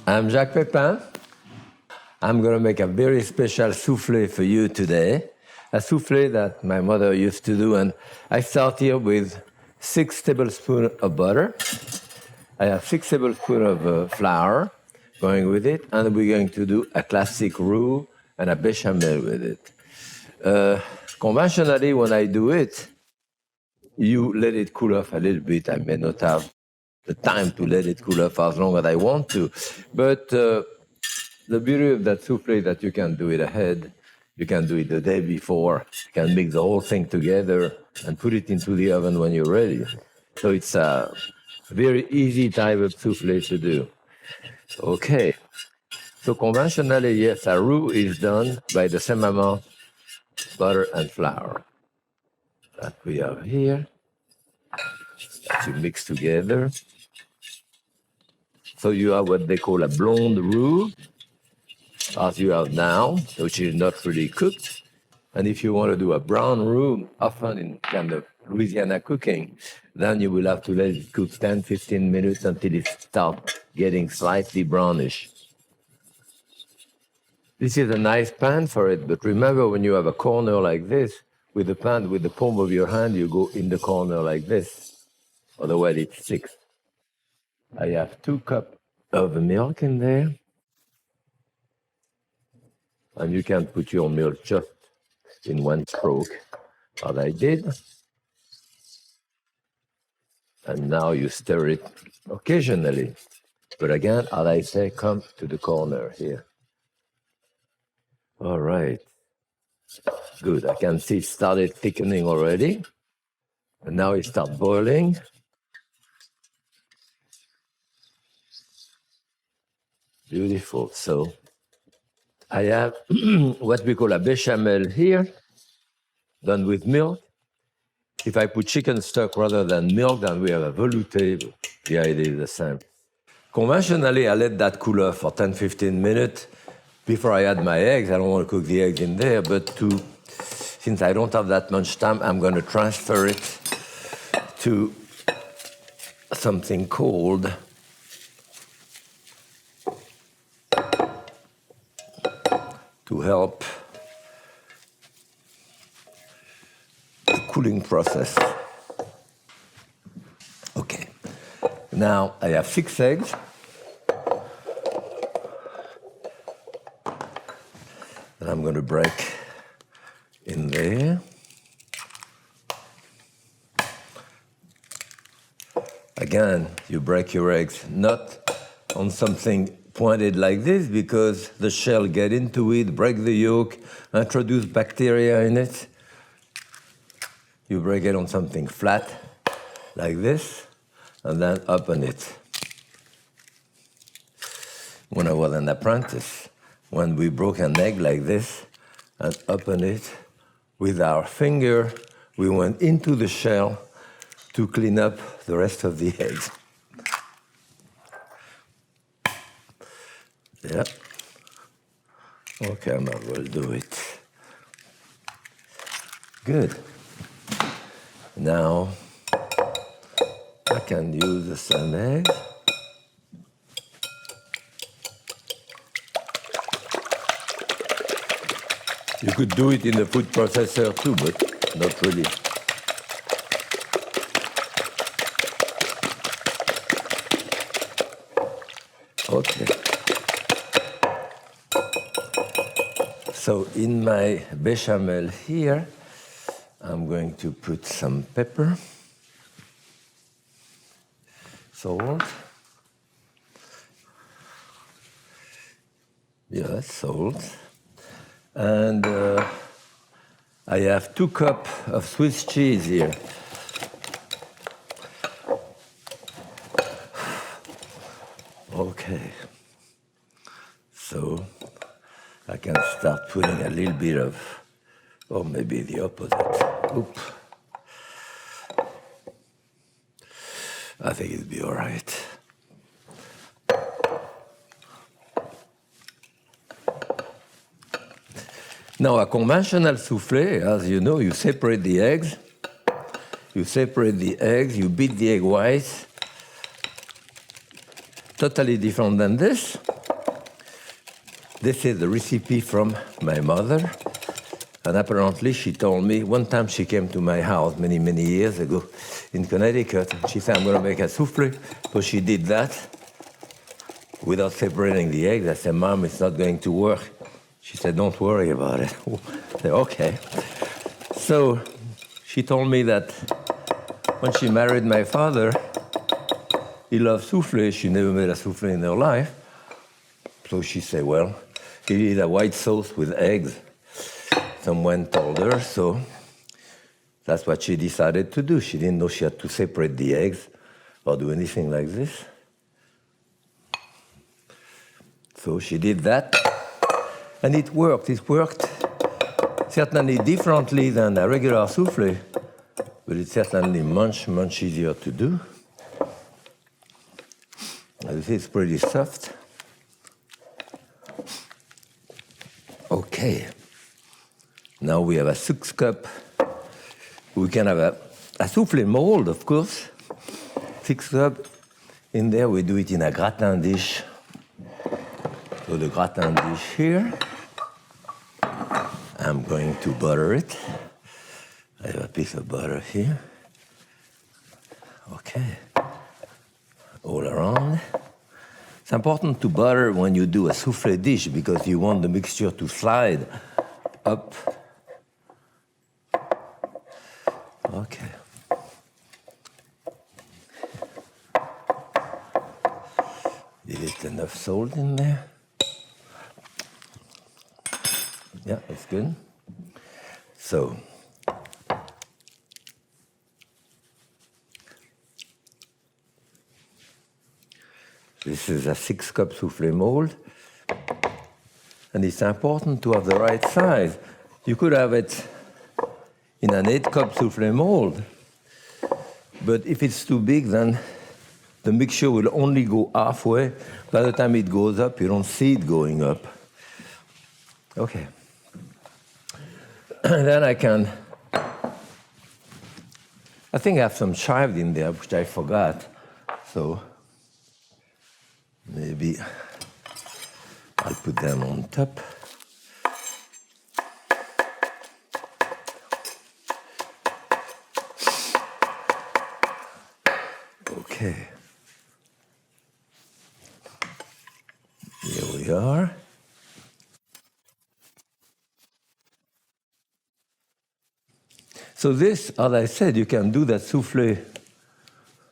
I'm Jacques Pépin. I'm going to make a very special soufflé for you today, a soufflé that my mother used to do. And I start here with 6 tablespoons of butter. I have 6 tablespoons of flour going with it, and we're going to do a classic roux and a béchamel with it. Conventionally, when I do it, you let it cool off a little bit. I may not have the time to let it cool off as long as I want to. But the beauty of that souffle is that you can do it ahead. You can do it the day before. You can mix the whole thing together and put it into the oven when you're ready. So it's a very easy type of souffle to do. Okay. So conventionally, yes, a roux is done by the same amount butter and flour that we have here that you mix together. So you have what they call a blonde roux, as you have now, which is not really cooked. And if you want to do a brown roux, often in kind of Louisiana cooking, then you will have to let it cook 10, 15 minutes until it starts getting slightly brownish. This is a nice pan for it, but remember when you have a corner like this, with the pan, with the palm of your hand, you go in the corner like this. Otherwise, it sticks. I have 2 cups of milk in there. And you can put your milk just in one stroke, as I did. And now you stir it occasionally. But again, as I say, come to the corner here. All right. Good. I can see it started thickening already. And now it starts boiling. Beautiful. So I have what we call a béchamel here, done with milk. If I put chicken stock rather than milk, then we have a velouté. The idea is the same. Conventionally, I let that cool off for 10, 15 minutes before I add my eggs. I don't want to cook the eggs in there, but since I don't have that much time, I'm going to transfer it to something cold. To help the cooling process. Okay, now I have 6 eggs. And I'm going to break in there. Again, you break your eggs not on something pointed like this because the shell get into it, break the yolk, introduce bacteria in it. You break it on something flat like this and then open it. When I was an apprentice, when we broke an egg like this and opened it with our finger, we went into the shell to clean up the rest of the eggs. Yeah. Okay, I might well do it. Good. Now, I can use the same egg. You could do it in the food processor too, but not really. Okay. So in my béchamel here, I'm going to put some pepper, salt. Yeah, salt. And I have 2 cups of Swiss cheese here. Okay. So I can start putting a little bit of, or maybe the opposite. Oop. I think it'll be all right. Now, a conventional soufflé, as you know, you separate the eggs. You beat the egg whites totally different than this. This is the recipe from my mother. And apparently she told me, one time she came to my house many, many years ago in Connecticut. And she said, I'm going to make a souffle. So she did that without separating the eggs. I said, Mom, it's not going to work. She said, don't worry about it. I said, okay. So she told me that when she married my father, he loved souffle. She never made a souffle in her life. So she said, well, he did a white sauce with eggs. Someone told her, so that's what she decided to do. She didn't know she had to separate the eggs or do anything like this. So she did that, and it worked. It worked certainly differently than a regular souffle, but it's certainly much, much easier to do. This is pretty soft. Okay. Now we have a 6-cup. We can have a souffle mold, of course. 6-cup. In there, we do it in a gratin dish. So the gratin dish here. I'm going to butter it. I have a piece of butter here. Okay. All around. It's important to butter when you do a souffle dish because you want the mixture to slide up. Okay. Is it enough salt in there? Yeah, that's good. So, this is a 6-cup souffle mold, and it's important to have the right size. You could have it in an 8-cup souffle mold, but if it's too big, then the mixture will only go halfway. By the time it goes up, you don't see it going up. Okay. Then I think I have some chives in there, which I forgot. So maybe I'll put them on top. Okay. Here we are. So this, as I said, you can do that souffle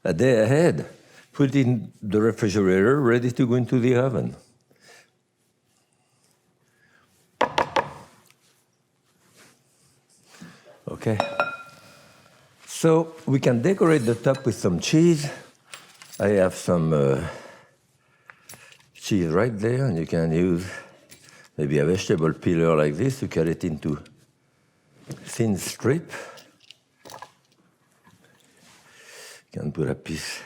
a day ahead. Put it in the refrigerator, ready to go into the oven. Okay. So we can decorate the top with some cheese. I have some cheese right there, and you can use maybe a vegetable peeler like this to cut it into thin strip. You can put a piece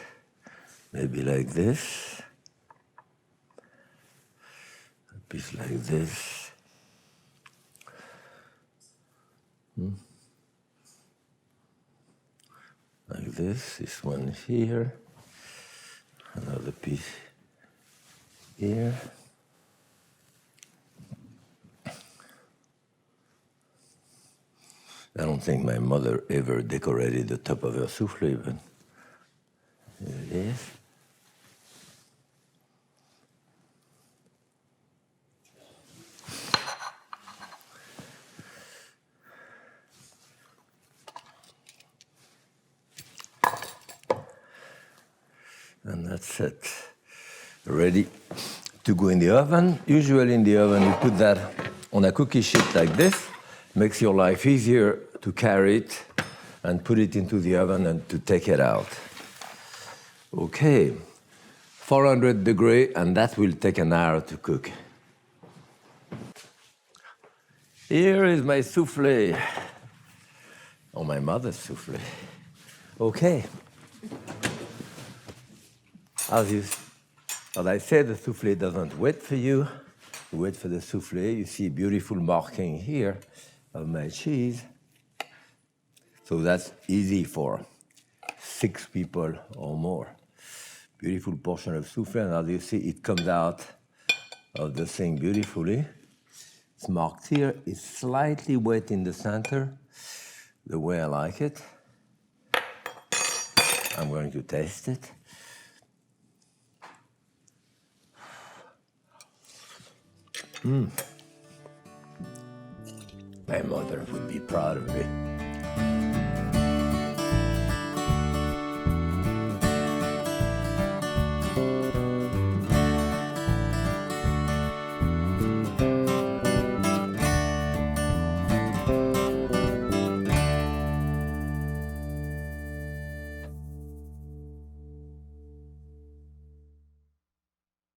maybe like this, a piece like this. Like this one here, another piece here. I don't think my mother ever decorated the top of her souffle, but here it is. And that's it. Ready to go in the oven. Usually in the oven, you put that on a cookie sheet like this. Makes your life easier to carry it and put it into the oven and to take it out. Okay, 400 degrees, and that will take an hour to cook. Here is my souffle, or my mother's souffle. Okay. As I said, the souffle doesn't wait for you. You wait for the souffle. You see beautiful marking here of my cheese. So that's easy for 6 people or more. beautiful portion of souffle, and as you see, it comes out of the thing beautifully. It's marked here. It's slightly wet in the center, the way I like it. I'm going to taste it. My mother would be proud of me.